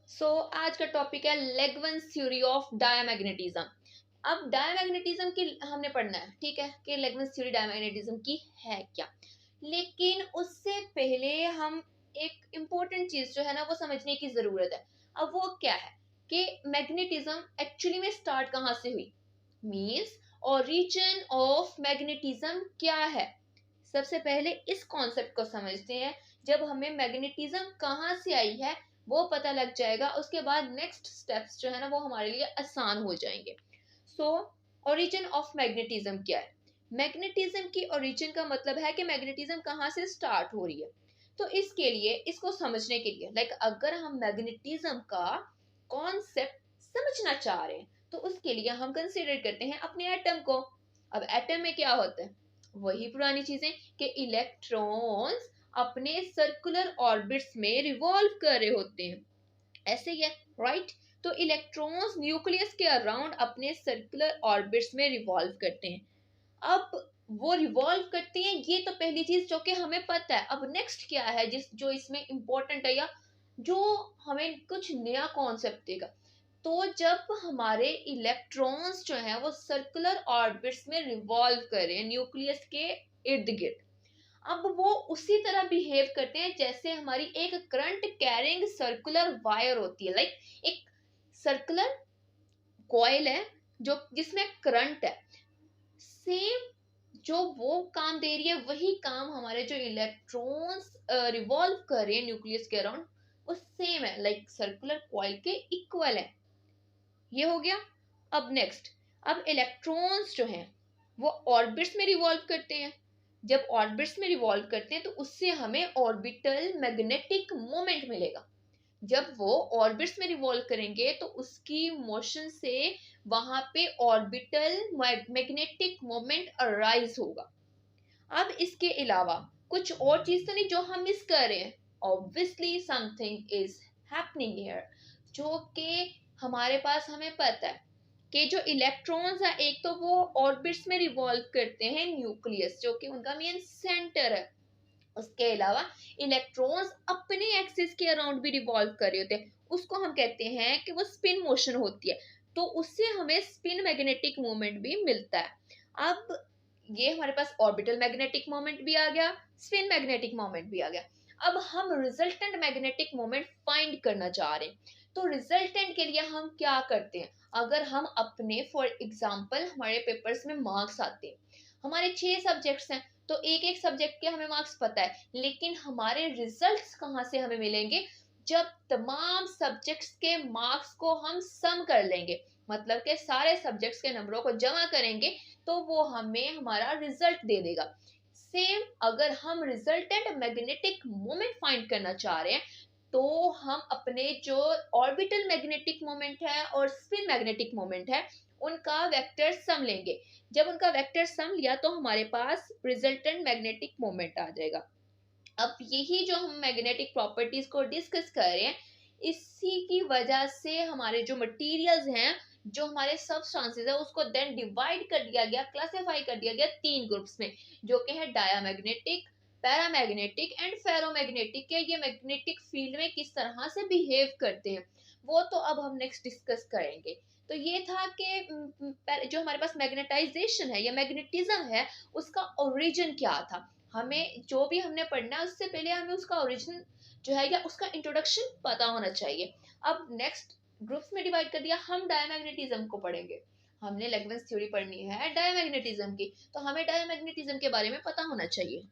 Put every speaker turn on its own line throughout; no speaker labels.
आज का टॉपिक है लेगवंस थ्योरी ऑफ डायमैग्नेटिज्म। अब डायमैग्नेटिज्म की हमने पढ़ना है, ठीक है, कि लेगवंस थ्योरी डायमैग्नेटिज्म की है क्या। लेकिन उससे पहले हम एक इम्पोर्टेंट चीज जो है ना वो समझने की जरूरत है। अब वो क्या है कि मैग्नेटिज्म एक्चुअली में स्टार्ट कहाँ से हुई, मींस ओरिजिन ऑफ मैग्नेटिज्म क्या है। सबसे पहले इस कॉन्सेप्ट को समझते हैं। जब हमें मैग्नेटिज्म कहाँ से आई है वो पता लग जाएगा, उसके बाद नेक्स्ट स्टेप्स जो है ना वो हमारे लिए आसान हो जाएंगे। सो ओरिजिन ऑफ मैग्नेटिज्म क्या है। मैग्नेटिज्म की ओरिजिन का मतलब है कि मैग्नेटिज्म कहाँ से स्टार्ट हो रही है। तो इसके लिए, इसको समझने के लिए, अगर हम मैग्नेटिज्म का कॉन्सेप्ट समझना चाह रहे हैं तो उसके लिए हम कंसीडर करते हैं अपने एटम को। अब एटम में क्या होता है, वही पुरानी चीजें कि इलेक्ट्रॉन्स अपने सर्कुलर ऑर्बिट्स में रिवॉल्व कर रहे होते हैं, ऐसे ही है, राइट। तो इलेक्ट्रॉन्स न्यूक्लियस के अराउंड अपने सर्कुलर ऑर्बिट्स में रिवॉल्व करते हैं। अब वो रिवॉल्व करते हैं, ये तो पहली चीज जो कि हमें पता है। अब नेक्स्ट क्या है जिस जो इसमें इंपॉर्टेंट है या जो हमें कुछ नया कॉन्सेप्ट देगा। तो जब हमारे इलेक्ट्रॉन्स जो है वो सर्कुलर ऑर्बिट्स में रिवॉल्व कर रहे हैं न्यूक्लियस के इर्द गिर्द, अब वो उसी तरह बिहेव करते हैं जैसे हमारी एक करंट कैरिंग सर्कुलर वायर होती है। एक सर्कुलर कॉइल है जो जिसमें करंट है, सेम जो वो काम दे रही है वही काम हमारे जो इलेक्ट्रॉन्स रिवॉल्व कर रहे हैं न्यूक्लियस के अराउंड वो सेम है, सर्कुलर कॉइल के इक्वल है। ये हो गया। अब नेक्स्ट, अब इलेक्ट्रॉन्स जो हैं वो ऑर्बिट्स में रिवॉल्व करते हैं। जब ऑर्बिट्स में रिवॉल्व करते हैं तो उससे हमें ऑर्बिटल मैग्नेटिक मोमेंट मिलेगा। जब वो ऑर्बिट्स में रिवॉल्व करेंगे तो उसकी मोशन से वहां पे ऑर्बिटल मैग्नेटिक मोमेंट अराइज होगा। अब इसके अलावा कुछ और चीज तो नहीं जो हम मिस कर रहे हैं, obviously something is happening here, जो कि हमारे पास हमें पता है कि जो इलेक्ट्रॉन्स है एक तो वो ऑर्बिट्स में रिवॉल्व करते हैं न्यूक्लियस जो कि उनका मेन सेंटर है। उसके अलावा इलेक्ट्रॉन्स अपने एक्सिस के अराउंड भी रिवॉल्व कर रहे होते हैं, उसको हम कहते हैं कि वो स्पिन मोशन होती है। तो उससे हमें स्पिन मैग्नेटिक मोमेंट भी मिलता है। अब ये हमारे पास ऑर्बिटल मैग्नेटिक मोमेंट भी आ गया, स्पिन मैग्नेटिक मोमेंट भी आ गया। अब हम रिजल्टेंट मैग्नेटिक मोमेंट फाइंड करना चाह रहे हैं। तो रिजल्टेंट के लिए हम क्या करते हैं, अगर हम अपने फॉर एग्जांपल हमारे पेपर्स में मार्क्स आते हैं, हमारे 6 सब्जेक्ट्स हैं तो एक एक सब्जेक्ट के हमें मार्क्स पता है, लेकिन हमारे रिजल्ट्स कहाँ से हमें मिलेंगे, जब तमाम सब्जेक्ट्स के मार्क्स को हम सम कर लेंगे, मतलब के सारे सब्जेक्ट्स के नंबरों को जमा करेंगे तो वो हमें हमारा रिजल्ट दे देगा। सेम अगर हम रिजल्टेंट मैग्नेटिक मोमेंट फाइंड करना चाह रहे हैं तो हम अपने जो ऑर्बिटल मैग्नेटिक मोमेंट है और स्पिन मैग्नेटिक मोमेंट है उनका वेक्टर सम लेंगे। जब उनका वेक्टर सम लिया तो हमारे पास रिजल्टेंट मैग्नेटिक मोमेंट आ जाएगा। अब यही जो हम मैग्नेटिक प्रॉपर्टीज को डिस्कस कर रहे हैं, इसी की वजह से हमारे जो मटेरियल्स हैं, जो हमारे सबस्टांसेस है, उसको देन डिवाइड कर दिया गया, क्लासिफाई कर दिया गया 3 ग्रुप्स में, जो कि है डायामैग्नेटिक, पैरामैग्नेटिक एंड फेरोमैग्नेटिक के। ये मैग्नेटिक फील्ड में किस तरह से बिहेव करते हैं वो तो अब हम नेक्स्ट डिस्कस करेंगे। तो ये था कि जो हमारे पास मैग्नेटाइजेशन है या मैग्नेटिज्म है उसका ओरिजिन क्या था। हमें जो भी हमने पढ़ना है उससे पहले हमें उसका ओरिजिन जो है या उसका इंट्रोडक्शन पता होना चाहिए। अब नेक्स्ट ग्रुप्स में डिवाइड कर दिया, हम डायमैग्नेटिज्म को पढ़ेंगे। हमने लेगवेंस थ्योरी पढ़नी है डायमैग्नेटिज्म की, तो हमें डायमैग्नेटिज्म के बारे में पता होना चाहिए।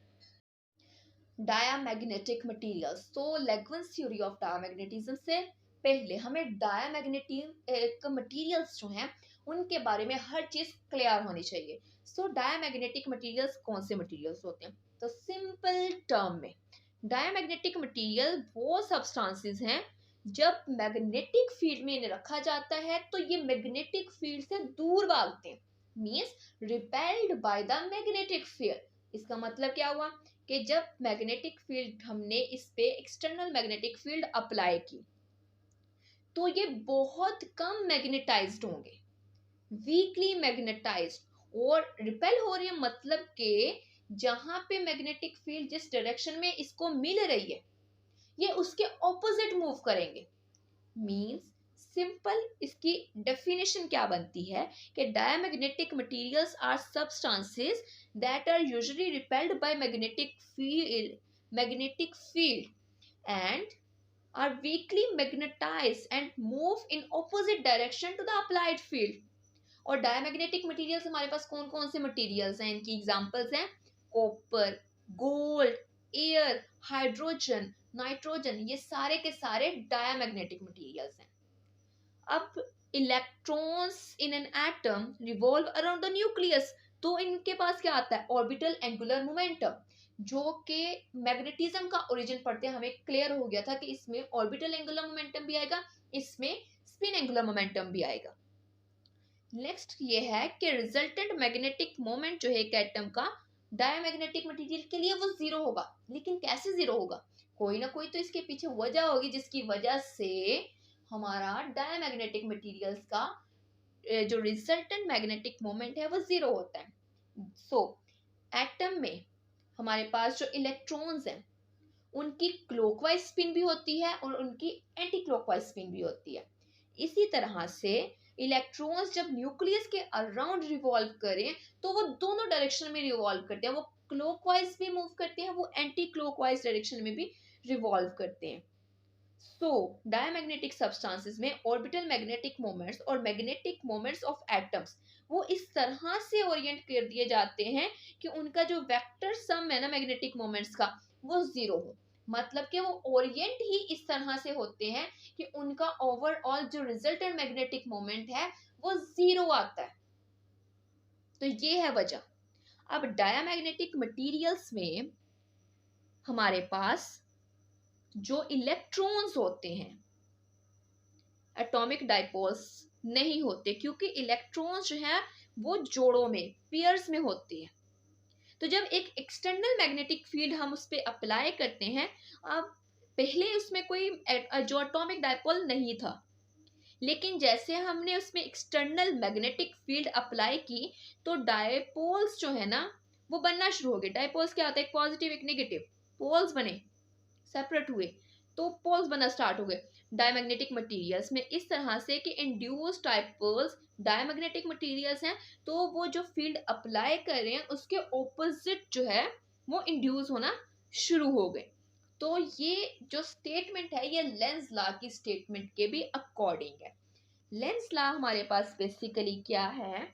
डायामैग्नेटिक मटेरियल्स, तो लेगवेंस थ्योरी ऑफ डायामैग्नेटिज्म से पहले हमें डायामैग्नेटिक मटेरियल्स जो हैं उनके बारे में हर चीज क्लियर होनी चाहिए। सो डायामैग्नेटिक मटेरियल्स कौन से मटेरियल्स होते हैं, तो सिंपल टर्म में डायामैग्नेटिक मटेरियल वो सब्सटेंसेस हैं जब मैग्नेटिक फील्ड में इन्हें रखा जाता है तो ये मैग्नेटिक फील्ड से दूर भागते हैं, means repelled by the magnetic field. इसका मतलब क्या हुआ कि जब मैग्नेटिक फील्ड हमने इस पे एक्सटर्नल मैग्नेटिक फील्ड अप्लाई की तो ये बहुत कम मैग्नेटाइज्ड होंगे, वीकली मैग्नेटाइज्ड। और रिपेल हो रही है मतलब कि जहां पे मैग्नेटिक फील्ड जिस डायरेक्शन में इसको मिल रही है ये उसके ऑपोजिट मूव करेंगे। मीन्स सिंपल इसकी डेफिनेशन क्या बनती है कि diamagnetic materials are substances that are usually repelled by magnetic field and are weakly magnetized and move in opposite direction to the applied field. और डायमैग्नेटिक मटेरियल्स हमारे पास कौन कौन से मटेरियल्स हैं, इनकी एग्जांपल्स हैं copper, gold, air, hydrogen, nitrogen, ये सारे के सारे डायमैग्नेटिक मटेरियल्स हैं. अब electrons in an atom revolve around the nucleus, तो इनके पास क्या आता है, ऑर्बिटल एंगुलर मोमेंटम, जो कि मैग्नेटिज्म का ओरिजिन पढ़ते हैं हमें क्लियर हो गया था कि इसमें ऑर्बिटल एंगुलर मोमेंटम भी आएगा, इसमें स्पिन एंगुलर मोमेंटम भी आएगा. नेक्स्ट ये है कि रिजल्टेंट मैग्नेटिक मोमेंट जो है एक एटम का डायमैग्नेटिक मटेरियल के लिए वो जीरो होगा. लेकिन कैसे जीरो होगा, कोई ना कोई तो इसके पीछे वजह होगी जिसकी वजह से हमारा डायमैग्नेटिक मटेरियल्स का जो रिजल्टेंट मैग्नेटिक मोमेंट है वो जीरो होता है. सो एटम में हमारे पास जो इलेक्ट्रॉन्स हैं उनकी क्लॉकवाइज स्पिन भी होती है और उनकी एंटी क्लॉकवाइज स्पिन भी होती है. इसी तरह से इलेक्ट्रॉन्स जब न्यूक्लियस के अराउंड रिवॉल्व करें तो वो दोनों डायरेक्शन में रिवॉल्व करते हैं, वो क्लॉकवाइज भी मूव करते हैं, वो एंटी क्लॉकवाइज डायरेक्शन में भी रिवॉल्व करते हैं. सो डायमैग्नेटिक सब्सटेंसेस में ऑर्बिटल मैग्नेटिक मोमेंट्स और मैग्नेटिक मोमेंट्स ऑफ एटम्स वो इस तरह से ओरिएंट कर दिए जाते हैं कि उनका जो वेक्टर सम है ना मैग्नेटिक मोमेंट्स का वो जीरो हो. मतलब कि वो ओरिएंट ही इस तरह से होते हैं कि उनका ओवरऑल जो रिजल्टेंट मैग्नेटिक मोमेंट है वो जीरो आता है. तो ये है वजह. अब डायमैग्नेटिक मटेरियल्स में हमारे पास जो इलेक्ट्रॉन्स होते हैं एटॉमिक डाइपोल्स नहीं होते, क्योंकि इलेक्ट्रॉन्स जो है वो जोड़ों में पेयर्स में होते हैं. तो जब एक एक्सटर्नल मैग्नेटिक फील्ड हम उस पर अप्लाई करते हैं, अब पहले उसमें कोई जो एटॉमिक डाइपोल नहीं था, लेकिन जैसे हमने उसमें एक्सटर्नल मैग्नेटिक फील्ड अप्लाई की तो डाइपोल्स जो है ना वो बनना शुरू हो गए. डाइपोल्स क्या होता है, एक पॉजिटिव एक नेगेटिव पोल्स बने, सेपरेट हुए तो पोल्स बनना स्टार्ट हो गए डायमैग्नेटिक मटेरियल्स में. इस तरह से कि इंड्यूस्ड डाइपोल्स डायमैग्नेटिक मटेरियल्स हैं तो वो जो फील्ड अप्लाई कर रहे हैं उसके ऑपोजिट जो है वो इंड्यूस होना शुरू हो गए. तो ये जो स्टेटमेंट है ये लेंज लॉ की स्टेटमेंट के भी अकॉर्डिंग है. लेंज लॉ हमारे पास बेसिकली क्या है,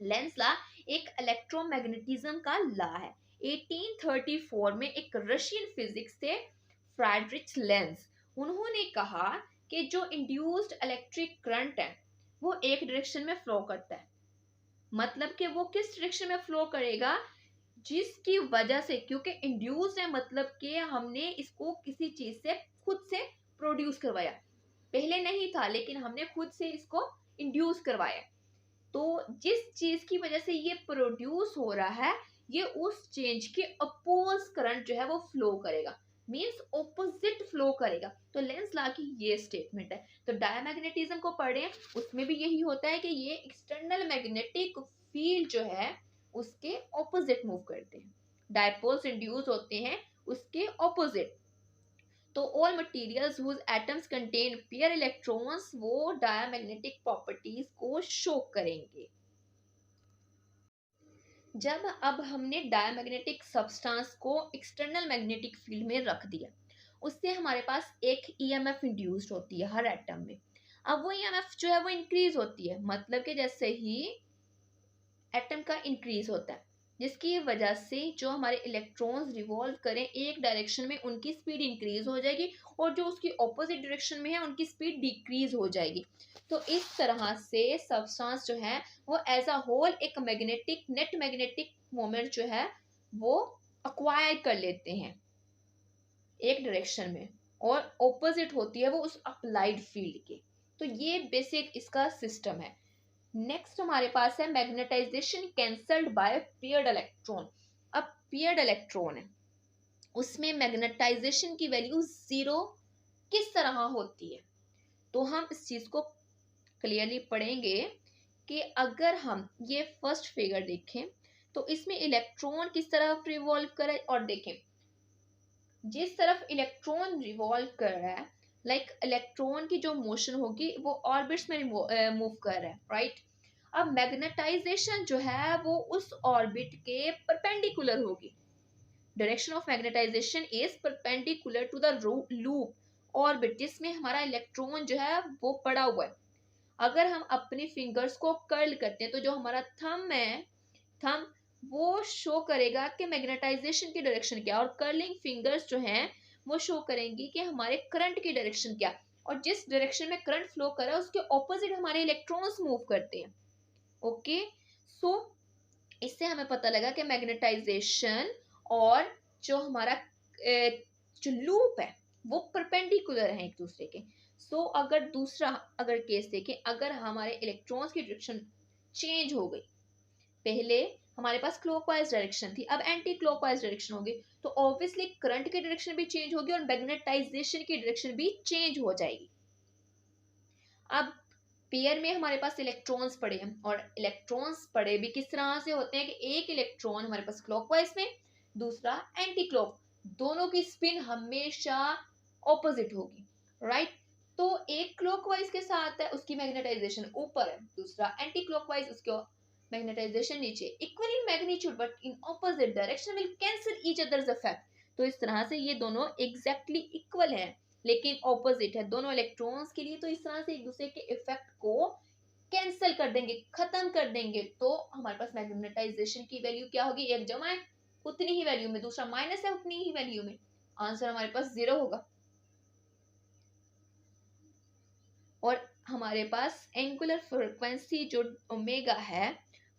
लेंज लॉ एक इलेक्ट्रोमैग्नेटिज्म का लॉ है. 1834 में एक रशियन फिजिक्स थे फ्रेडरिच लेंज, उन्होंने कहा कि जो इंड्यूस्ड इलेक्ट्रिक करंट है वो एक डायरेक्शन में फ्लो करता है. मतलब कि वो किस डायरेक्शन में फ्लो करेगा, जिसकी वजह से, क्योंकि इंड्यूस्ड है मतलब कि हमने इसको किसी चीज से खुद से प्रोड्यूस करवाया, पहले नहीं था लेकिन हमने खुद से इसको इंड्यूस करवाया. तो जिस चीज की वजह से ये प्रोड्यूस हो रहा है ये उस चेंज के अपोज करंट जो है वो फ्लो करेगा, मींस ऑपोजिट फ्लो करेगा. तो लेंज लॉ की ये स्टेटमेंट है. तो डायमैग्नेटिज्म को पढ़ें उसमें भी यही होता है कि ये एक्सटर्नल मैग्नेटिक फील्ड जो है उसके ऑपोजिट मूव करते हैं, डायपोल्स इंड्यूस होते हैं उसके ऑपोजिट. तो all materials whose atoms contain pair electrons वो डायमैग्नेटिक प्रॉपर्टीज को शो करेंगे. जब अब हमने डायमैग्नेटिक सब्सटेंस को एक्सटर्नल मैग्नेटिक फील्ड में रख दिया, उससे हमारे पास एक ईएमएफ इंड्यूस्ड होती है हर एटम में. अब वो ईएमएफ जो है वो इंक्रीज होती है, मतलब कि जैसे ही एटम का इंक्रीज होता है जिसकी वजह से जो हमारे इलेक्ट्रॉन्स रिवॉल्व करें एक डायरेक्शन में उनकी स्पीड इंक्रीज हो जाएगी और जो उसकी ऑपोजिट डायरेक्शन में है उनकी स्पीड डिक्रीज हो जाएगी. तो इस तरह से सब्सटेंस जो है वो एज अ होल एक मैग्नेटिक नेट मैग्नेटिक मोमेंट जो है वो अक्वायर कर लेते हैं एक डायरेक्शन में और ऑपोजिट होती है वो उस अप्लाइड फील्ड के. तो ये बेसिक इसका सिस्टम है. नेक्स्ट हमारे पास है magnetisation cancelled by paired electron. अब पेयर्ड इलेक्ट्रॉन है उसमें मैग्नेटाइजेशन की वैल्यू जीरो किस तरह होती है, तो हम इस चीज को क्लियरली पढ़ेंगे कि अगर हम ये फर्स्ट फिगर देखें तो इसमें इलेक्ट्रॉन किस तरफ रिवॉल्व कर रहा है, और देखें जिस तरफ इलेक्ट्रॉन रिवॉल्व कर रहा है लाइक इलेक्ट्रॉन की जो मोशन होगी वो ऑर्बिट्स में मूव कर रहा है, राइट। अब मैग्नेटाइजेशन जो है वो उस ऑर्बिट के परपेंडिकुलर होगी। Direction of magnetisation is perpendicular to the loop orbit जिसमें हमारा इलेक्ट्रॉन जो है वो पड़ा हुआ है। अगर हम अपनी फिंगर्स को कर्ल करते हैं तो जो हमारा थंब है, थंब वो शो करेगा कि मैग्नेटाइजेशन की डायरेक्शन क्या, और कर्लिंग फिंगर्स जो हैं वो शो करेंगी कि हमारे करंट की डायरेक्शन क्या, और जिस डायरेक्शन में करंट फ्लो कर रहा है उसके ऑपोजिट हमारे इलेक्ट्रॉन्स मूव करते हैं। ओके, सो इससे हमें पता लगा कि मैग्नेटाइजेशन और जो हमारा जो लूप है वो परपेंडिकुलर है एक दूसरे के। सो अगर दूसरा अगर केस देखें, अगर हमारे इलेक्ट्रॉन्स की डायरेक्शन चेंज हो गई, पहले हमारे पास क्लॉकवाइज डायरेक्शन थी, अब एंटी क्लॉकवाइज डायरेक्शन होगी, तो ऑब्वियसली करंट की डायरेक्शन भी चेंज होगी और मैग्नेटाइजेशन की डायरेक्शन भी चेंज हो जाएगी। अब पेयर में हमारे पास इलेक्ट्रॉन्स पड़े हैं, और इलेक्ट्रॉन्स पड़े भी किस तरह से होते हैं कि एक इलेक्ट्रॉन हमारे पास क्लॉकवाइज में, दूसरा एंटी क्लॉक, दोनों की स्पिन हमेशा ऑपोजिट होगी, राइट। तो एक क्लॉकवाइज के साथ है उसकी मैग्नेटाइजेशन ऊपर है, दूसरा एंटी क्लॉकवाइज उसके मैग्नेटाइजेशन नीचे, equal in magnitude but in opposite direction will cancel each others effect. तो इस तरह से ये दोनों एग्जैक्टली इक्वल है लेकिन ऑपोजिट है दोनों इलेक्ट्रॉन्स के लिए, तो इस तरह से एक दूसरे के इफेक्ट को कैंसिल कर देंगे, खत्म कर देंगे। तो हमारे पास मैग्नेटाइजेशन की वैल्यू क्या होगी, एक जमा है उतनी ही वैल्यू में, दूसरा माइनस है उतनी ही वैल्यू में, आंसर हमारे पास 0 होगा। और हमारे पास एंगुलर फ्रीक्वेंसी जो ओमेगा है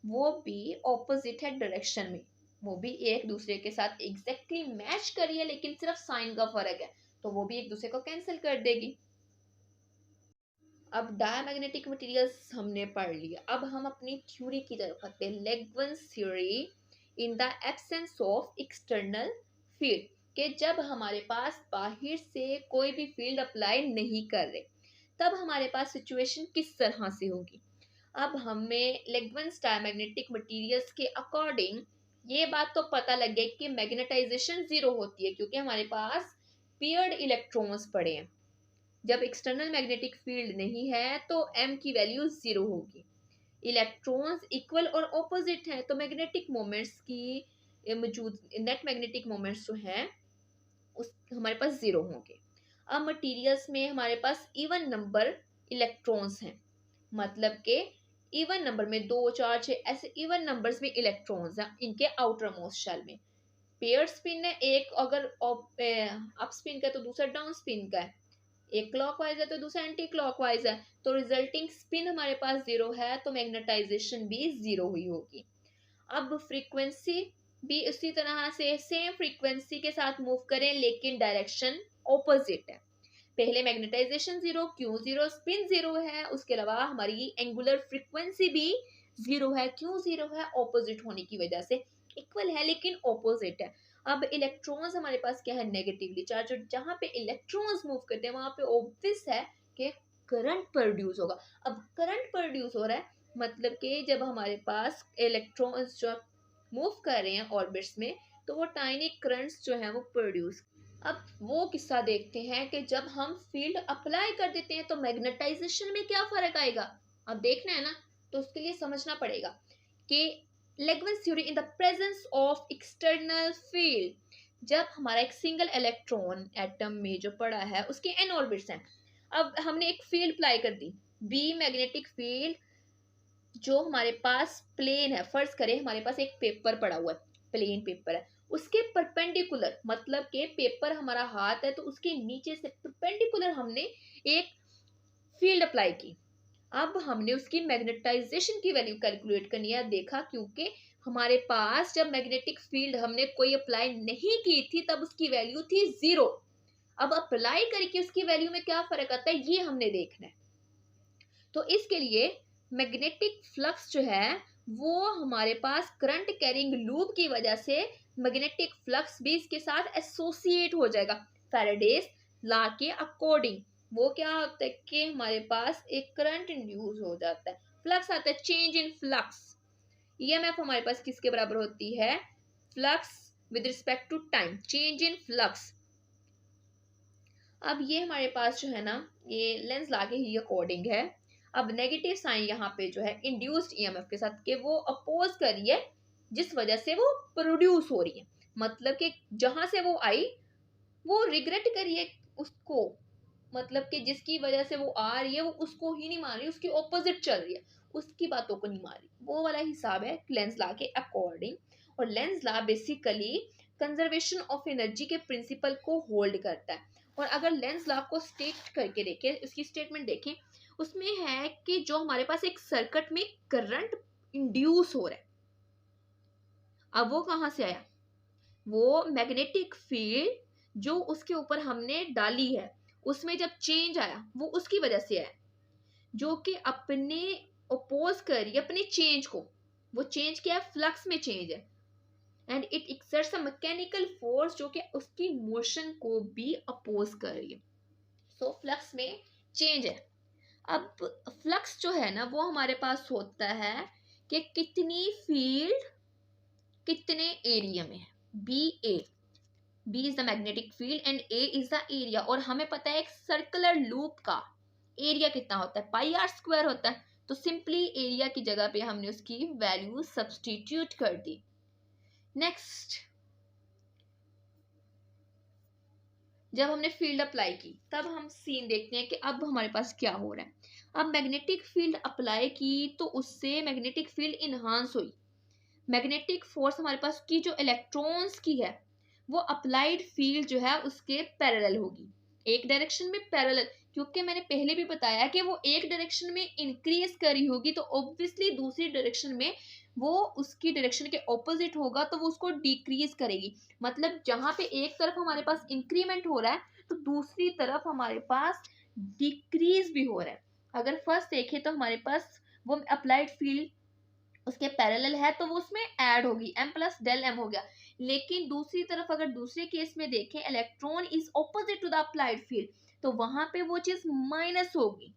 वो भी ऑपोजिट है डायरेक्शन में, वो भी एक दूसरे के साथ एग्जैक्टली मैच कर रही है लेकिन सिर्फ साइन का फर्क है, तो वो भी एक दूसरे को कैंसिल कर देगी। अब डायमैग्नेटिक मटेरियल्स हमने पढ़ लिया, अब हम अपनी थ्योरी की तरफ आते हैं। Lagrange theory in the absence of external field, कि जब हमारे पास बाहर से कोई भी फील्ड अप्लाई नहीं कर रहे तब हमारे पास सिचुएशन किस तरह से होगी। अब हमें लेग्रेंज डायमैग्नेटिक मटेरियल्स के अकॉर्डिंग ये बात तो पता लग गई कि मैग्नेटाइजेशन 0 होती है क्योंकि हमारे पास पेयर्ड इलेक्ट्रॉन्स पड़े हैं। जब एक्सटर्नल मैग्नेटिक फील्ड नहीं है तो m की वैल्यू 0 होगी। इलेक्ट्रॉन्स इक्वल और ऑपोजिट हैं तो मैग्नेटिक मोमेंट्स की मौजूद नेट मैग्नेटिक मोमेंट्स जो हैं उस हमारे पास 0 होंगे। अब मटेरियल्स में हमारे पास इवन नंबर इलेक्ट्रॉन्स हैं, मतलब के इवन नंबर में 2 4 6 ऐसे इवन नंबर्स में इलेक्ट्रॉन्स हैं इनके आउटर मोस्ट शेल में। पेयर स्पिन है, एक अगर अप स्पिन का है तो दूसरा डाउन स्पिन का है, एक क्लॉकवाइज है तो दूसरा एंटी क्लॉकवाइज है, तो रिजल्टिंग स्पिन हमारे पास 0 है तो मैग्नेटाइजेशन भी 0 हुई होगी। अब फ्रीक्वेंसी भी उसी तरह से सेम फ्रीक्वेंसी के साथ मूव करें लेकिन डायरेक्शन ऑपोजिट है। पहले मैग्नेटाइजेशन 0, क्यों 0, स्पिन 0 है, उसके अलावा हमारी एंगुलर फ्रीक्वेंसी भी 0 है, क्यों 0 है, ऑपोजिट होने की वजह से, इक्वल है लेकिन ऑपोजिट है। अब इलेक्ट्रॉन्स हमारे पास क्या है, नेगेटिवली चार्ज, और जहां पे इलेक्ट्रॉन्स मूव करते हैं वहां पे ऑब्वियस है कि करंट प्रोड्यूस होगा। अब करंट प्रोड्यूस हो रहा है मतलब कि जब हमारे पास इलेक्ट्रॉन्स जो मूव कर रहे हैं ऑर्बिट्स में तो वो टाइनी करंट्स जो है वो प्रोड्यूस। अब वो किस्सा देखते हैं कि जब हम फील्ड अप्लाई कर देते हैं तो मैग्नेटाइजेशन में क्या फर्क आएगा। अब देखना है ना, तो उसके लिए समझना पड़ेगा कि Lagrange theory in the presence of external field, जब हमारा एक सिंगल इलेक्ट्रॉन एटम में जो पड़ा है उसके n ऑर्बिट्स हैं। अब हमने एक फील्ड अप्लाई कर दी, बी मैग्नेटिक फील्ड जो हमारे पास प्लेन है, फर्ज करें हमारे पास एक पेपर पड़ा हुआ है, प्लेन पेपर है, उसके परपेंडिकुलर, मतलब के पेपर हमारा हाथ है तो उसके नीचे से परपेंडिकुलर हमने एक फील्ड अप्लाई की। अब हमने उसकी मैग्नेटाइजेशन की वैल्यू कैलकुलेट करनी है। देखा क्योंकि हमारे पास जब मैग्नेटिक फील्ड हमने कोई अप्लाई नहीं की थी तब उसकी वैल्यू थी 0। अब अप्लाई करके उसकी वैल्यू में क्या फर्क आता है ये हमने देखना है। तो इसके लिए मैग्नेटिक फ्लक्स जो है वो हमारे पास करंट कैरिंग लूप की वजह से मैग्नेटिक फ्लक्स भी इसके साथ एसोसिएट हो जाएगा। फैराडेज लॉ के अकॉर्डिंग वो क्या होता है कि हमारे पास एक करंट इंड्यूस हो जाता है, फ्लक्स आता है, चेंज इन फ्लक्स। ईएमएफ हमारे पास किसके बराबर होती है, flux with respect to time, change in flux. अब ये हमारे पास जो है ना, ये लेंस ला के ही अकॉर्डिंग है। अब नेगेटिव साइन यहाँ पे जो है इंड्यूस्ड ईएमएफ के साथ के वो अपोज कर रही है, जिस वजह से वो प्रोड्यूस हो रही है। मतलब कि जहां से वो आई वो रिग्रेट करिए उसको, मतलब कि जिसकी वजह से वो आ रही है वो उसको ही नहीं मान रही, उसकी ऑपोजिट चल रही है, उसकी बातों को नहीं मान रही। वो वाला हिसाब है लेंस लॉ के अकॉर्डिंग। और Lenz law basically conservation of energy के प्रिंसिपल को होल्ड करता है। और अगर लेंस लॉ को स्टेट करके देखें, इसकी स्टेटमेंट देखें, उसमें है कि जो हमारे पास एक सर्किट में करंट इंड्यूस हो रहा है, अब वो कहाँ से आया? वो मैग्नेटिक फील्ड जो उसके ऊपर हमने डाली है उसमें जब चेंज आया वो उसकी वजह से आया, जो कि अपने अपोज कर रही है अपने चेंज को। वो चेंज क्या है? फ्लक्स में चेंज है। And it exerts a mechanical force जो कि उसकी मोशन को भी अपोज कर रही है। सो फ्लक्स में चेंज है। अब फ्लक्स जो है ना वो हमारे पास होता है कि कितनी फील्ड कितने एरिया में है। B is the magnetic field and A is the area. और हमें पता है एक सर्कुलर लूप का एरिया कितना होता है? पाई आर स्क्वायर होता है। तो सिंपली एरिया की जगह पे हमने उसकी वैल्यू सब्स्टिट्यूट कर दी। नेक्स्ट, जब हमने फील्ड अप्लाई की तब हम सीन देखते हैं कि अब हमारे पास क्या हो रहा है। अब मैग्नेटिक फील्ड अप्लाई की तो उससे मैग्नेटिक फील्ड इनहांस हुई। मैग्नेटिक फोर्स हमारे पास की जो इलेक्ट्रॉन्स की है वो अप्लाइड फील्ड जो है उसके पैरेलल होगी, एक डायरेक्शन में पैरेलल। क्योंकि मैंने पहले भी बताया कि वो एक डायरेक्शन में इंक्रीज करी होगी तो ऑब्वियसली दूसरी डायरेक्शन में वो उसकी डायरेक्शन के ऑपोजिट होगा तो वो उसको डिक्रीज करेगी। मतलब जहां पे एक तरफ हमारे पास इंक्रीमेंट हो रहा है तो दूसरी तरफ हमारे पास डिक्रीज भी हो रहा है। अगर फर्स्ट देखें तो हमारे पास वो अप्लाइड फील्ड उसके पैरेलल है तो वो उसमें ऐड होगी, m प्लस डेल m हो गया। लेकिन दूसरी तरफ अगर दूसरे केस में देखें, electron is opposite to the applied field, तो वहां पे वो चीज माइनस होगी।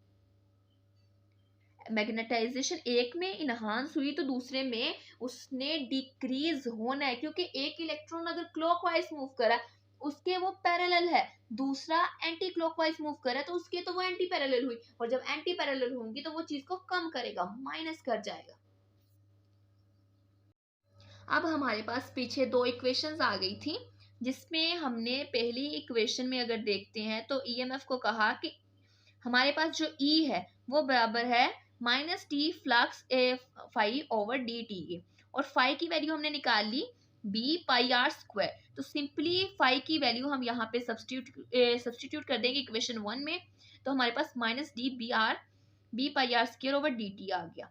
मैग्नेटाइजेशन एक में इनहांस हुई तो दूसरे में उसने डिक्रीज होना है, क्योंकि एक इलेक्ट्रॉन अगर क्लॉकवाइज मूव करा उसके वो पैरेलल है, दूसरा एंटी क्लॉकवाइज मूव करे तो उसके तो वो एंटी पैरेलल हुई, और जब एंटी पैरेलल होंगी तो वो चीज को कम करेगा, माइनस कर जाएगा। अब हमारे पास पीछे दो इक्वेशंस आ गई थी, जिसमें हमने पहली इक्वेशन में अगर देखते हैं तो ईएमएफ को कहा कि हमारे पास जो ई है वो बराबर है माइनस टी फ्लक्स ए फाई ओवर डी टी के, और फाई की वैल्यू हमने निकाल ली बी पाई आर स्क्वायर। तो सिंपली फाई की वैल्यू हम यहाँ पे सब्सटीट्यूट कर देंगे इक्वेशन 1 में, तो हमारे पास minus D B pi R square over D T आ गया।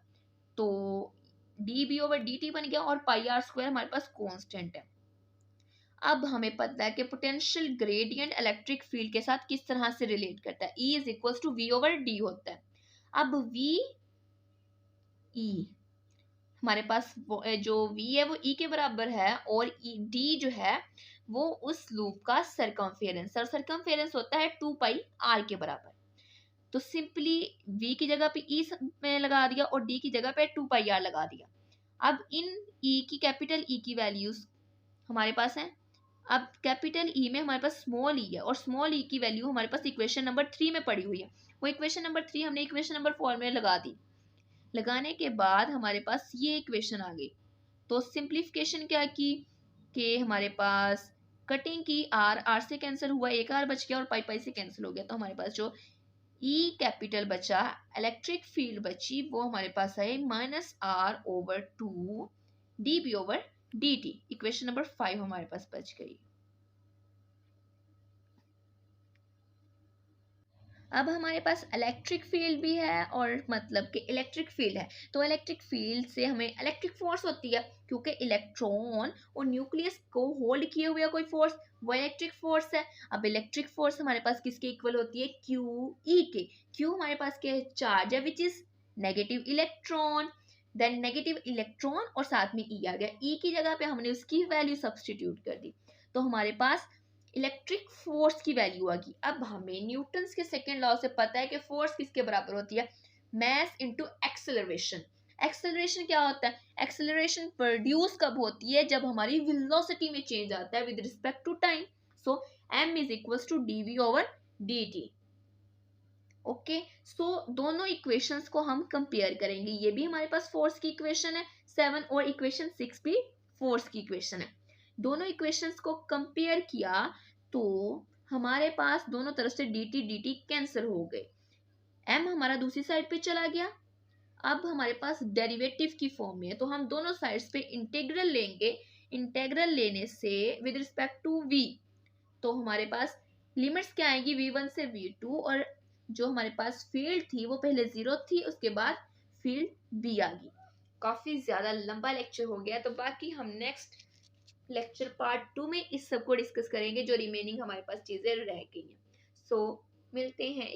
तो D B over D T बन गया और पाई आर स्क्वायर हमारे पास कांस्टेंट है। अब हमें पता है कि पोटेंशियल ग्रेडियंट इलेक्ट्रिक फील्ड के साथ किस तरह से रिलेट करता है, E is equal to V over D होता है। अब वी ई हमारे पास जो V है वो E के बराबर है, और D जो है वो उस लूप का सरकमफेरेंस, और सरकमफेरेंस होता है 2 पाई R के बराबर। तो सिंपली V की जगह पे E में लगा दिया और D की जगह पे 2 पाई R लगा दिया। अब इन E की कैपिटल E की वैल्यूज हमारे पास हैं। अब कैपिटल E में हमारे पास स्मॉल e है, और स्मॉल e की वैल्यू हमारे पास इक्वेशन नंबर 3 में पड़ी हुई है। वो इक्वेशन नंबर 3 हमने इक्वेशन नंबर 4 में लगा दी। लगाने के बाद हमारे पास ये इक्वेशन आ गई। तो सिंप्लीफिकेशन क्या की कि हमारे पास कटिंग की आर से कैंसिल हुआ, एक आर बच गया और पाई पाई से कैंसिल हो गया। तो हमारे पास जो E कैपिटल बचा, इलेक्ट्रिक फील्ड बची, वो हमारे पास है minus R over 2 D B over D T. Equation number 5 हमारे पास बच गई। अब हमारे पास इलेक्ट्रिक फील्ड भी है, और मतलब कि इलेक्ट्रिक फील्ड है तो इलेक्ट्रिक फील्ड से हमें इलेक्ट्रिक फोर्स होती है, क्योंकि इलेक्ट्रॉन और न्यूक्लियस को होल्ड किए हुए कोई फोर्स, वो इलेक्ट्रिक फोर्स है। अब इलेक्ट्रिक फोर्स हमारे पास किसके इक्वल होती है? क्यू ई के। क्यू हमारे पास क्या है? चार्ज है which is negative electron, then negative electron और साथ में ई आ गया। ई की जगह पे हमने उसकी वैल्यू सब्सटीट्यूट कर दी, तो हमारे पास इलेक्ट्रिक फोर्स की वैल्यू आ गई। अब हमें न्यूटन्स के सेकेंड लॉ से पता है कि फोर्स किसके बराबर होती है? Mess into acceleration. एक्सेलरेशन क्या होता है? एक्सेलरेशन प्रोड्यूस कब होती है? जब हमारी वेलोसिटी में चेंज आता है with respect to time. So m is equal to D V over dt। Okay, so दोनों इक्वेशंस को हम कंपेयर करेंगे। ये भी हमारे पास फोर्स की इक्वेशन है 7 और इक्वेशन 6 भी फोर्स की इक्वेशन है। दोनों इक्वेशंस को कंपेयर किया तो हमारे पास दोनों तरफ से dt dt कैंसिल हो गए, m हमारा दूसरी साइड पे चला गया। अब हमारे पास डेरिवेटिव की फॉर्म में है तो हम दोनों साइड्स पे इंटीग्रल लेंगे। इंटीग्रल लेने से विद रिस्पेक्ट टू v तो हमारे पास लिमिट्स क्या आएंगी v1 से v2, और जो हमारे पास फील्ड थी वो पहले 0 थी, उसके बाद फील्ड b आ गई। काफी ज्यादा लंबा लेक्चर हो गया, तो बाकी हम नेक्स्ट लेक्चर पार्ट 2 में इस सब को डिस्कस करेंगे जो रिमेनिंग हमारे पास चीजें रह गई हैं। सो मिलते हैं।